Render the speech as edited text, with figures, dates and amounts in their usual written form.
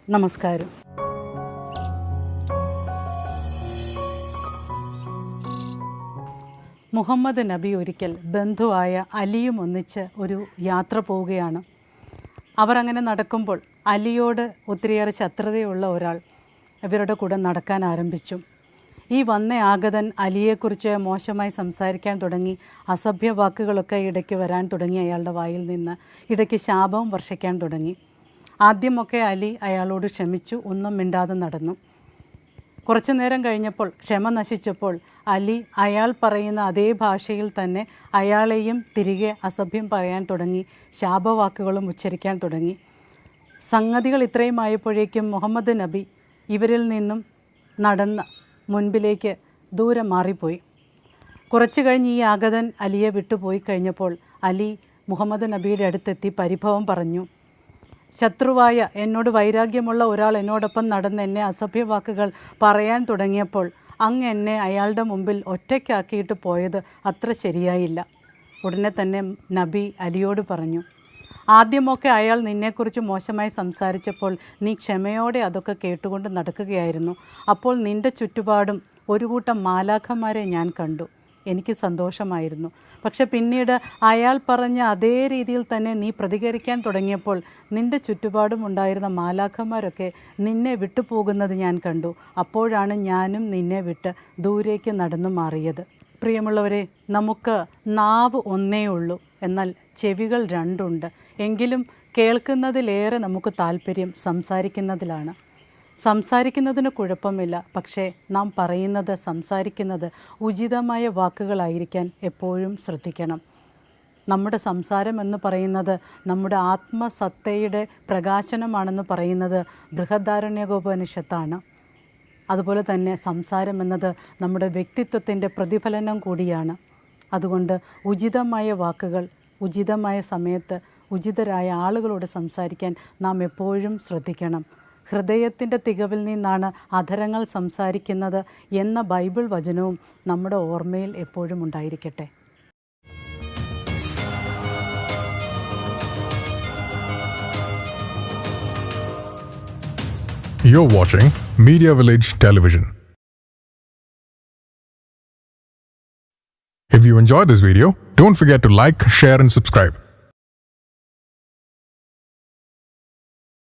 നമസ്കാരം. മുഹമ്മദ് നബി ഒരിക്കൽ ബന്ധുവായ അലിയും ഒന്നിച്ച് ഒരു യാത്ര പോവുകയാണ്. അവർ അങ്ങനെ നടക്കുമ്പോൾ അലിയോട് ഒത്തിരിയേറെ ശത്രുതയുള്ള ഒരാൾ ഇവരുടെ കൂടെ നടക്കാൻ ആരംഭിച്ചു. ഈ വന്ന ആഗതൻ അലിയെക്കുറിച്ച് മോശമായി സംസാരിക്കാൻ തുടങ്ങി. അസഭ്യ വാക്കുകളൊക്കെ ഇടയ്ക്ക് വരാൻ തുടങ്ങി. അയാളുടെ വായിൽ നിന്ന് ഇടയ്ക്ക് ശാപവും വർഷിക്കാൻ തുടങ്ങി. ആദ്യമൊക്കെ അലി അയാളോട് ക്ഷമിച്ചു, ഒന്നും മിണ്ടാതെ നടന്നു. കുറച്ചു നേരം കഴിഞ്ഞപ്പോൾ ക്ഷമ നശിച്ചപ്പോൾ അലി അയാൾ പറയുന്ന അതേ ഭാഷയിൽ തന്നെ അയാളെയും തിരികെ അസഭ്യം പറയാൻ തുടങ്ങി. ശാപവാക്കുകളും ഉച്ചരിക്കാൻ തുടങ്ങി. സംഗതികൾ ഇത്രയും ആയപ്പോഴേക്കും മുഹമ്മദ് നബി ഇവരിൽ നിന്നും നടന്ന് മുൻപിലേക്ക് ദൂരെ മാറിപ്പോയി. കുറച്ചു കഴിഞ്ഞ് ഈ ആഗതൻ അലിയെ വിട്ടുപോയി കഴിഞ്ഞപ്പോൾ അലി മുഹമ്മദ് നബിയുടെ അടുത്തെത്തി പരിഭവം പറഞ്ഞു. ശത്രുവായ എന്നോട് വൈരാഗ്യമുള്ള ഒരാൾ എന്നോടൊപ്പം നടന്ന് എന്നെ അസഭ്യവാക്കുകൾ പറയാൻ തുടങ്ങിയപ്പോൾ അങ്ങ് എന്നെ അയാളുടെ മുമ്പിൽ ഒറ്റയ്ക്കാക്കിയിട്ട് പോയത് അത്ര ശരിയായില്ല. ഉടനെ തന്നെ നബി അലിയോട് പറഞ്ഞു, ആദ്യമൊക്കെ അയാൾ നിന്നെക്കുറിച്ച് മോശമായി സംസാരിച്ചപ്പോൾ നീ ക്ഷമയോടെ അതൊക്കെ കേട്ടുകൊണ്ട് നടക്കുകയായിരുന്നു. അപ്പോൾ നിൻ്റെ ചുറ്റുപാടും ഒരു കൂട്ടം മാലാഖമാരെ ഞാൻ കണ്ടു. എനിക്ക് സന്തോഷമായിരുന്നു. പക്ഷെ പിന്നീട് അയാൾ പറഞ്ഞ അതേ രീതിയിൽ തന്നെ നീ പ്രതികരിക്കാൻ തുടങ്ങിയപ്പോൾ നിൻ്റെ ചുറ്റുപാടും ഉണ്ടായിരുന്ന മാലാഖമാരൊക്കെ നിന്നെ വിട്ടുപോകുന്നത് ഞാൻ കണ്ടു. അപ്പോഴാണ് ഞാനും നിന്നെ വിട്ട് ദൂരേക്ക് നടന്നു മാറിയത്. പ്രിയമുള്ളവരെ, നമുക്ക് നാവ് ഒന്നേ ഉള്ളൂ, എന്നാൽ ചെവികൾ രണ്ടുണ്ട്. എങ്കിലും കേൾക്കുന്നതിലേറെ നമുക്ക് താല്പര്യം സംസാരിക്കുന്നതിലാണ്. സംസാരിക്കുന്നതിന് കുഴപ്പമില്ല, പക്ഷേ നാം പറയുന്നത്, സംസാരിക്കുന്നത് ഉചിതമായ വാക്കുകളായിരിക്കാൻ എപ്പോഴും ശ്രദ്ധിക്കണം. നമ്മുടെ സംസാരം എന്ന് പറയുന്നത് നമ്മുടെ ആത്മസത്തയുടെ പ്രകാശനമാണെന്ന് പറയുന്നത് ബൃഹദാരണ്യകോപനിഷത്താണ്. അതുപോലെ തന്നെ സംസാരം എന്നത് നമ്മുടെ വ്യക്തിത്വത്തിൻ്റെ പ്രതിഫലനം കൂടിയാണ്. അതുകൊണ്ട് ഉചിതമായ വാക്കുകൾ ഉചിതമായ സമയത്ത് ഉചിതരായ ആളുകളോട് സംസാരിക്കാൻ നാം എപ്പോഴും ശ്രദ്ധിക്കണം. ഹൃദയത്തിൻ്റെ തികവിൽ നിന്നാണ് അധരങ്ങൾ സംസാരിക്കുന്നത് എന്ന ബൈബിൾ വചനവും നമ്മുടെ ഓർമ്മയിൽ എപ്പോഴും ഉണ്ടായിരിക്കട്ടെ. You're watching Media Village Television. If you enjoyed this video, don't forget to like, share and subscribe.